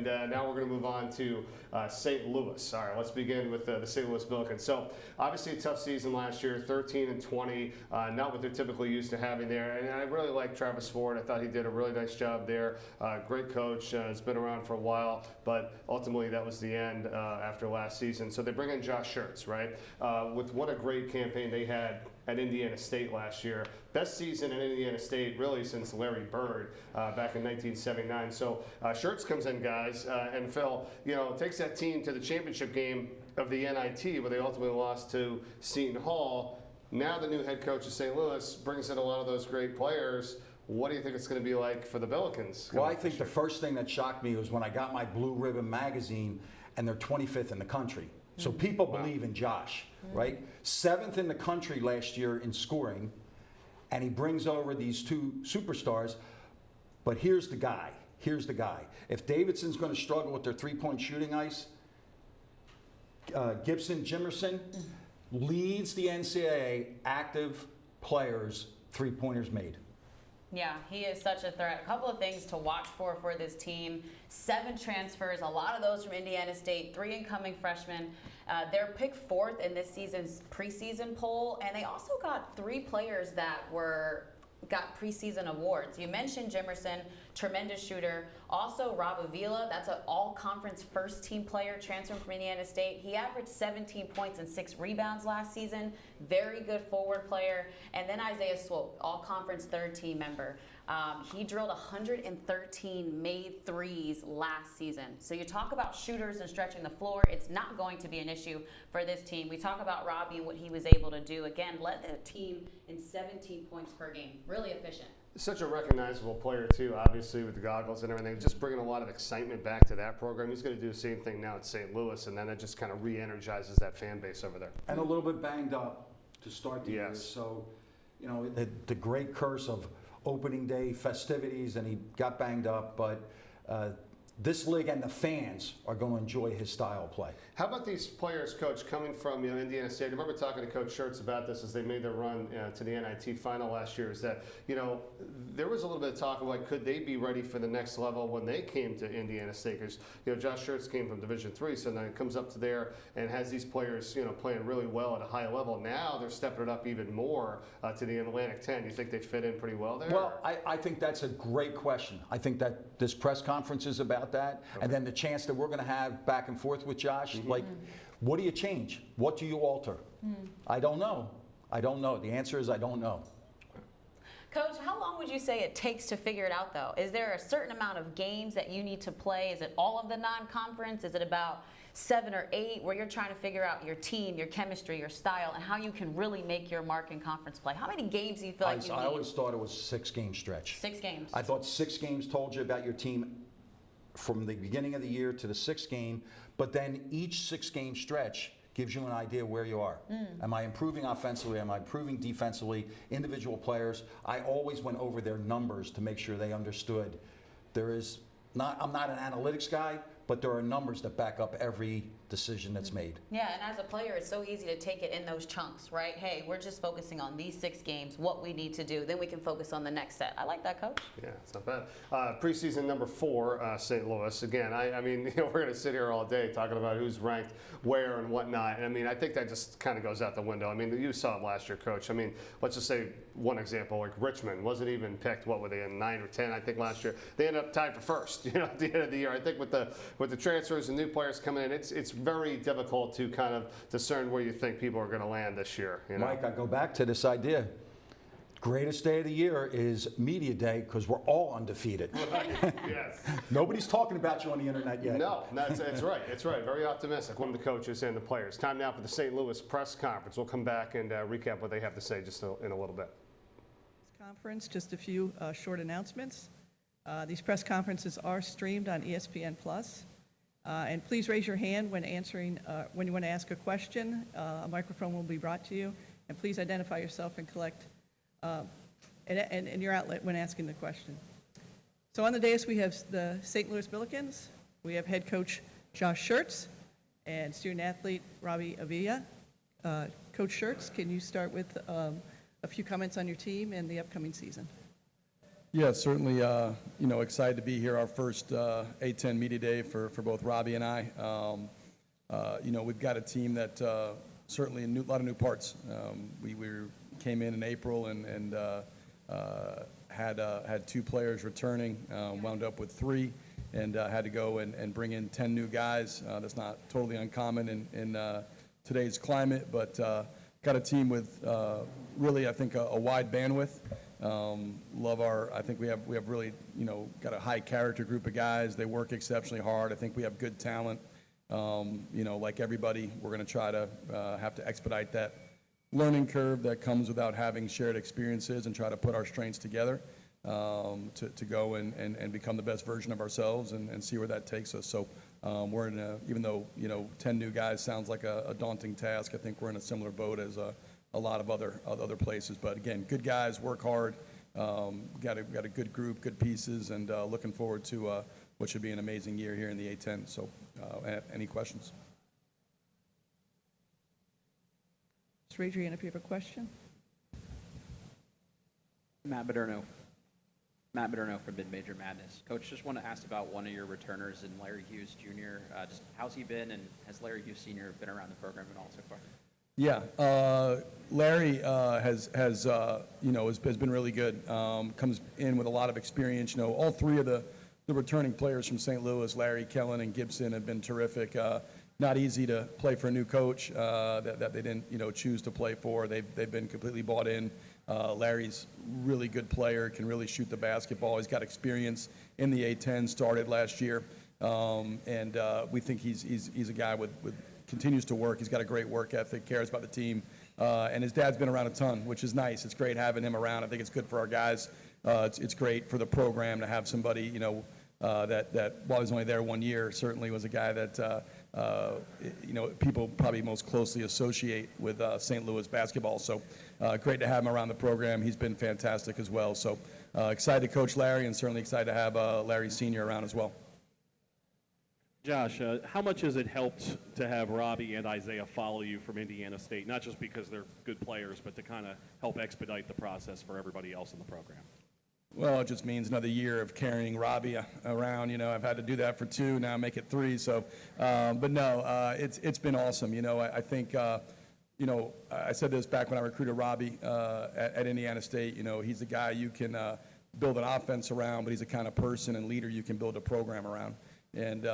and now we're going to move on to St. Louis. All right, let's begin with the St. Louis Billikens. So obviously a tough season last year, 13-20, not what they're typically used to having there. And I really like Travis Ford. I thought he did a really nice job there. Great coach, has been around for a while, but ultimately that was the end after last season. So they bring in Josh Schertz, right? With what a great campaign they had at Indiana State last year. Best season in Indiana State really since Larry Bird back in 1979. So Schertz comes in, guys, and Phil, takes that team to the championship game of the NIT where they ultimately lost to Seton Hall. Now the new head coach of St. Louis brings in a lot of those great players. What do you think it's going to be like for the Billikens? Well, I think the first thing that shocked me was when I got my Blue Ribbon magazine and they're 25th in the country. So people believe in Josh, right? 7th in the country last year in scoring, and he brings over these two superstars. But here's the guy. Here's the guy. If Davidson's going to struggle with their three-point shooting ice, Gibson Jimerson leads the NCAA active players three-pointers made. Yeah, he is such a threat. A couple of things to watch for this team. 7 transfers, a lot of those from Indiana State, 3 incoming freshmen. They're picked 4th in this season's preseason poll, and they also got 3 players that got preseason awards. You mentioned Jimerson, tremendous shooter. Also, Rob Avila, that's an all-conference first-team player transferred from Indiana State. He averaged 17 points and 6 rebounds last season. Very good forward player. And then Isaiah Swope, all-conference third-team member. He drilled 113 made threes last season. So you talk about shooters and stretching the floor. It's not going to be an issue for this team. We talk about Robbie and what he was able to do. Again, led the team in 17 points per game. Really efficient. Such a recognizable player, too, obviously, with the goggles and everything. Just bringing a lot of excitement back to that program. He's going to do the same thing now at St. Louis, and then it just kind of re-energizes that fan base over there. And a little bit banged up to start the year. So, the great curse of opening day festivities, and he got banged up, but this league and the fans are going to enjoy his style of play. How about these players, Coach, coming from Indiana State? I remember talking to Coach Schertz about this as they made their run to the NIT final last year, is that, there was a little bit of talk of, like, could they be ready for the next level when they came to Indiana State? Because, Josh Schertz came from Division III, so then it comes up to there and has these players, playing really well at a high level. Now they're stepping it up even more to the Atlantic 10. You think they fit in pretty well there? Well, I think that's a great question. I think that this press conference is about that. Okay. And then the chance that we're going to have back and forth with Josh, what do you change? What do you alter? I don't know. The answer is I don't know. Coach, how long would you say it takes to figure it out, though? Is there a certain amount of games that you need to play? Is it all of the non-conference? Is it about 7 or 8 where you're trying to figure out your team, your chemistry, your style, and how you can really make your mark in conference play? How many games do you feel like you need? I always thought it was a 6-game stretch. 6 games. I thought 6 games told you about your team from the beginning of the year to the 6th game, but then each 6-game stretch gives you an idea where you are. Am I improving offensively? Am I improving defensively? Individual players. I always went over their numbers to make sure they understood. I'm not an analytics guy, but there are numbers that back up every decision that's made. Yeah, and as a player, it's so easy to take it in those chunks, right? Hey, we're just focusing on these 6 games, what we need to do. Then we can focus on the next set. I like that, Coach. Yeah, it's not bad. Preseason number 4, St. Louis. Again, I mean, we're going to sit here all day talking about who's ranked where and whatnot. And I mean, I think that just kind of goes out the window. I mean, you saw it last year, Coach. I mean, let's just say one example, like Richmond wasn't even picked. What were they in 9 or 10? I think last year they ended up tied for first. At the end of the year, I think with the transfers and new players coming in, it's very difficult to kind of discern where you think people are going to land this year. Mike, I go back to this idea. Greatest day of the year is media day because we're all undefeated. Right. Yes. Nobody's talking about you on the internet yet. No, it's right. It's right. Very optimistic. One of the coaches and the players. Time now for the St. Louis press conference. We'll come back and recap what they have to say just in a little bit. Conference, just a few short announcements. These press conferences are streamed on ESPN+. And please raise your hand when when you want to ask a question. A microphone will be brought to you. And please identify yourself and collect and your outlet when asking the question. So on the dais we have the St. Louis Billikens. We have head coach Josh Schertz and student athlete Robbie Avila. Coach Schertz, can you start with a few comments on your team and the upcoming season? Yeah, certainly, excited to be here, our first A10 Media Day for both Robbie and I. We've got a team that certainly a lot of new parts. We came in April and had 2 players returning, wound up with 3, and had to go and bring in 10 new guys. That's not totally uncommon in today's climate, but got a team with really, I think, a wide bandwidth. I think we have really, got a high character group of guys. They work exceptionally hard. I think we have good talent. Like everybody, we're going to try to have to expedite that learning curve that comes without having shared experiences and try to put our strengths together to go and become the best version of ourselves and see where that takes us. So we're in even though, 10 new guys sounds like a daunting task, I think we're in a similar boat as a lot of other places. But again, good guys, work hard, got a good group, good pieces, and looking forward to what should be an amazing year here in the A10. So any questions? Just raise your hand if you have a question. Matt Baderno for Mid-Major Madness. Coach, just want to ask about one of your returners in Larry Hughes Jr. Just how's he been, and has Larry Hughes Sr. been around the program at all so far? Yeah, Larry has been really good. Comes in with a lot of experience. All 3 of the returning players from St. Louis, Larry, Kellen, and Gibson, have been terrific. Not easy to play for a new coach that they didn't choose to play for. They've been completely bought in. Larry's really good player, can really shoot the basketball. He's got experience in the A10, started last year, and we think he's a guy with continues to work. He's got a great work ethic, cares about the team, and his dad's been around a ton, which is nice. It's great having him around. I think it's good for our guys. It's great for the program to have somebody, that while he's only there 1 year, certainly was a guy that, people probably most closely associate with St. Louis basketball. So great to have him around the program. He's been fantastic as well. So excited to coach Larry, and certainly excited to have Larry Sr. around as well. Josh, how much has it helped to have Robbie and Isaiah follow you from Indiana State, not just because they're good players, but to kind of help expedite the process for everybody else in the program? Well, it just means another year of carrying Robbie around. I've had to do that for 2, now make it 3. So, but no, it's been awesome. I think, I said this back when I recruited Robbie at Indiana State. He's a guy you can build an offense around, but he's the kind of person and leader you can build a program around. And,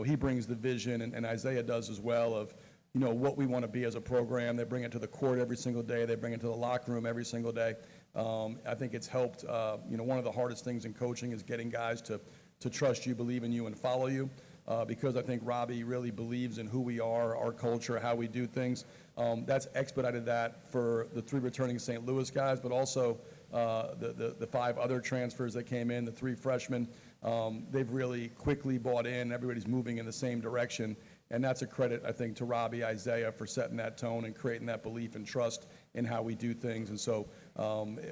he brings the vision, and Isaiah does as well, of, what we want to be as a program. They bring it to the court every single day. They bring it to the locker room every single day. I think it's helped. One of the hardest things in coaching is getting guys to trust you, believe in you, and follow you. Because I think Robbie really believes in who we are, our culture, how we do things. That's expedited that for the 3 returning St. Louis guys, but also the 5 other transfers that came in, the 3 freshmen. They've really quickly bought in. Everybody's moving in the same direction. And that's a credit, I think, to Robbie, Isaiah, for setting that tone and creating that belief and trust in how we do things. And so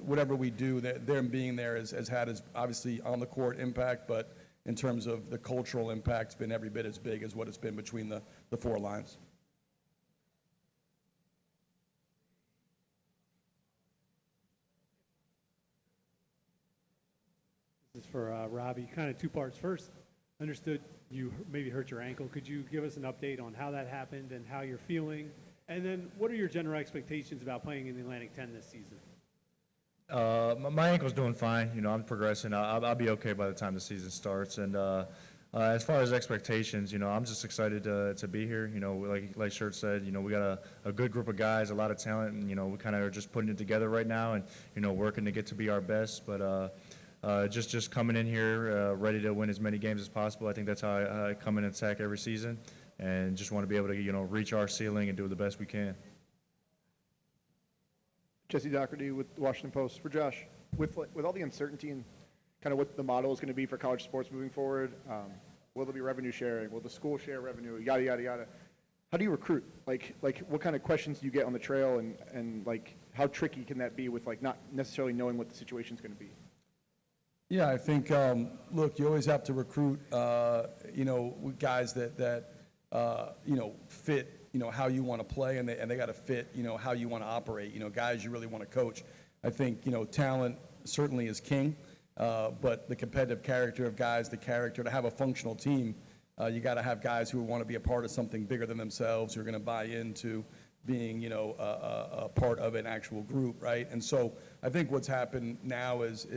whatever we do, them being there has had his obviously on the court impact, but in terms of the cultural impact, it's been every bit as big as what it's been between the 4 lines. This is for Robbie. Kind of 2 parts. First, understood you maybe hurt your ankle. Could you give us an update on how that happened and how you're feeling? And then what are your general expectations about playing in the Atlantic 10 this season? My ankle's doing fine. I'm progressing. I'll be okay by the time the season starts. And as far as expectations, I'm just excited to be here. Like Shirt said, we got a good group of guys, a lot of talent, and we kind of are just putting it together right now, and working to get to be our best. But just coming in here ready to win as many games as possible. I think that's how I come in and attack every season, and just want to be able to reach our ceiling and do the best we can. Jesse Doherty with the Washington Post. For Josh, with all the uncertainty and kind of what the model is going to be for college sports moving forward, will there be revenue sharing? Will the school share revenue? Yada, yada, yada. How do you recruit? Like what kind of questions do you get on the trail, and like how tricky can that be with not necessarily knowing what the situation is going to be? Yeah, I think, look, you always have to recruit, guys that fit, how you want to play, and they got to fit, how you want to operate, guys you really want to coach. I think, talent certainly is king. But the competitive character of guys, the character to have a functional team, you got to have guys who want to be a part of something bigger than themselves, who are going to buy into being, a part of an actual group, right? And so I think what's happened now is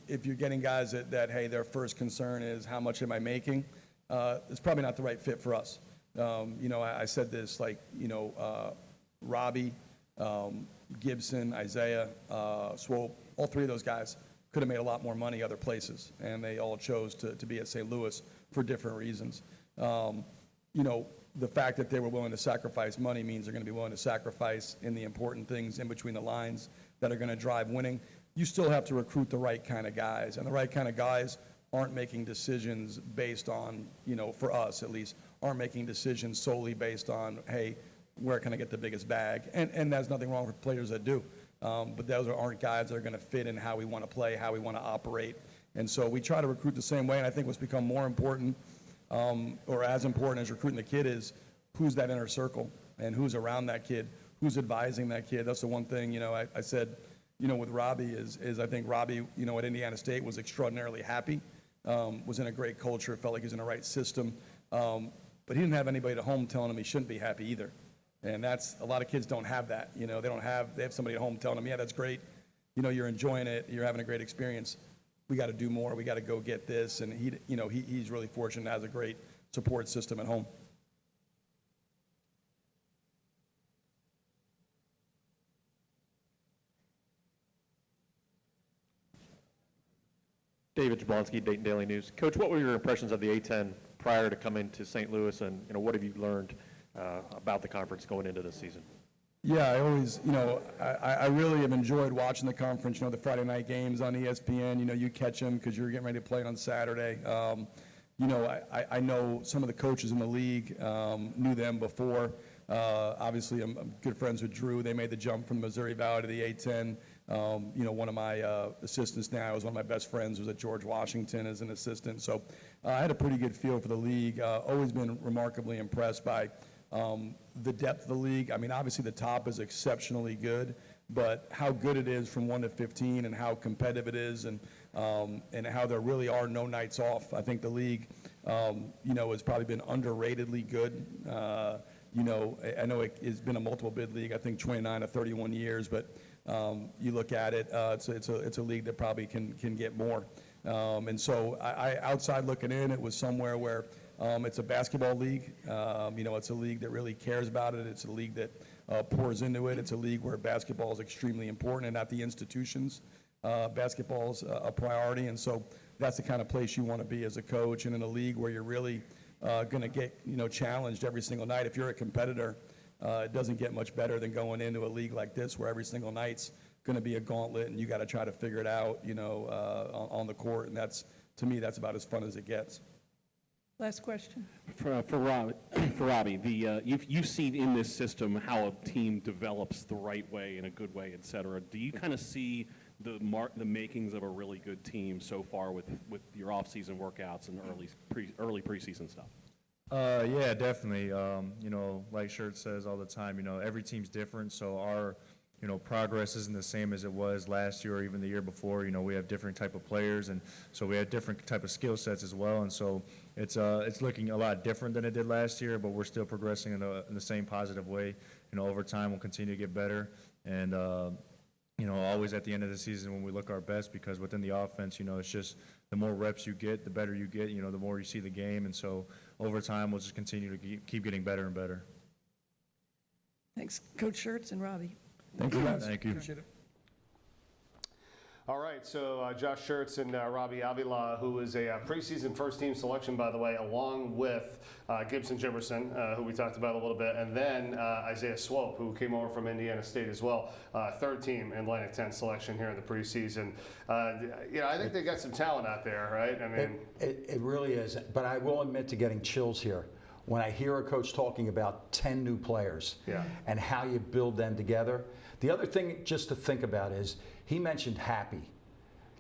if you're getting guys that, hey, their first concern is how much am I making, it's probably not the right fit for us. I said this, Robbie, Gibson, Isaiah, Swope, all three of those guys could have made a lot more money other places, and they all chose to be at St. Louis for different reasons. The fact that they were willing to sacrifice money means they're going to be willing to sacrifice in the important things in between the lines that are going to drive winning. You still have to recruit the right kind of guys, and the right kind of guys aren't making decisions based on, for us at least, aren't making decisions solely based on, hey, where can I get the biggest bag? And there's nothing wrong with players that do. But those aren't guys that are going to fit in how we want to play, how we want to operate. And so we try to recruit the same way, and I think what's become more important, or as important as recruiting the kid, is who's that inner circle and who's around that kid, who's advising that kid. That's the one thing, I said, with Robbie is I think Robbie, at Indiana State was extraordinarily happy, was in a great culture, felt like he was in the right system, but he didn't have anybody at home telling him he shouldn't be happy either. And that's, a lot of kids don't have that, they have somebody at home telling them, yeah, that's great, you're enjoying it, you're having a great experience. We got to do more, we got to go get this, and he's really fortunate, has a great support system at home. David Jablonski, Dayton Daily News. Coach, what were your impressions of the A-10 prior to coming to St. Louis, and what have you learned about the conference going into this season? Yeah, I always, I really have enjoyed watching the conference, the Friday night games on ESPN, you catch them because you're getting ready to play on Saturday. I know some of the coaches in the league, knew them before. Obviously, I'm good friends with Drew. They made the jump from the Missouri Valley to the A-10. One of my assistants now is one of my best friends, was at George Washington as an assistant. So I had a pretty good feel for the league. Always been remarkably impressed by the depth of the league. I mean, obviously the top is exceptionally good, but how good it is from 1 to 15 and how competitive it is, and how there really are no nights off. I think the league, has probably been underratedly good. I know it's been a multiple bid league, I think 29 to 31 years, but you look at it, it's a league that probably can get more. And so I outside looking in, it was somewhere where it's a basketball league. It's a league that really cares about it. It's a league that pours into it. It's a league where basketball is extremely important, and at the institutions, basketball's a priority. And so that's the kind of place you want to be as a coach, and in a league where you're really going to get challenged every single night. If you're a competitor, it doesn't get much better than going into a league like this where every single night's going to be a gauntlet, and you got to try to figure it out, on the court. And that's, to me, that's about as fun as it gets. Last question. For Robbie, you've seen in this system how a team develops the right way, in a good way, et cetera. Do you kind of see the makings of a really good team so far with your off-season workouts and early preseason stuff? Yeah, definitely. Like Shirt says all the time, every team's different, so our progress isn't the same as it was last year or even the year before. We have different type of players, and so we have different type of skill sets as well. And so it's looking a lot different than it did last year, but we're still progressing in the same positive way. Over time we'll continue to get better, and always at the end of the season when we look our best, because within the offense, it's just the more reps you get, the better you get. The more you see the game, and so over time we'll just continue to keep getting better and better. Thanks, Coach Schertz and Robbie. Thank you, guys. Thank you. Appreciate it. All right, so Josh Schertz and Robbie Avila, who is a preseason first-team selection, by the way, along with Gibson Jimerson, who we talked about a little bit, and then Isaiah Swope, who came over from Indiana State as well, third-team Atlantic 10 selection here in the preseason. I think they got some talent out there, right? I mean, it really is, but I will admit to getting chills here when I hear a coach talking about 10 new players, and how you build them together. The other thing just to think about is, he mentioned happy,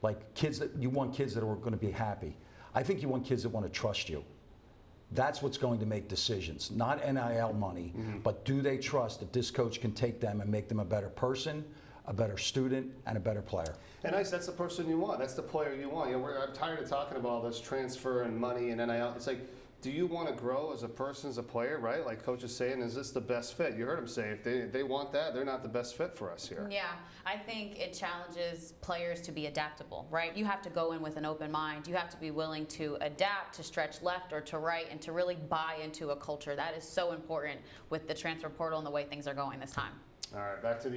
like kids that you want, kids that are going to be happy. I think you want kids that want to trust you. That's what's going to make decisions, not NIL money, but do they trust that this coach can take them and make them a better person, a better student, and a better player. And that's the person you want. That's the player you want. You know, I'm tired of talking about all this transfer and money and NIL. It's like, do you want to grow as a person, as a player, right? Like Coach is saying, is this the best fit? You heard him say, if they want that, they're not the best fit for us here. Yeah, I think it challenges players to be adaptable, right? You have to go in with an open mind. You have to be willing to adapt, to stretch left or to right, and to really buy into a culture. That is so important with the transfer portal and the way things are going this time. All right, back to the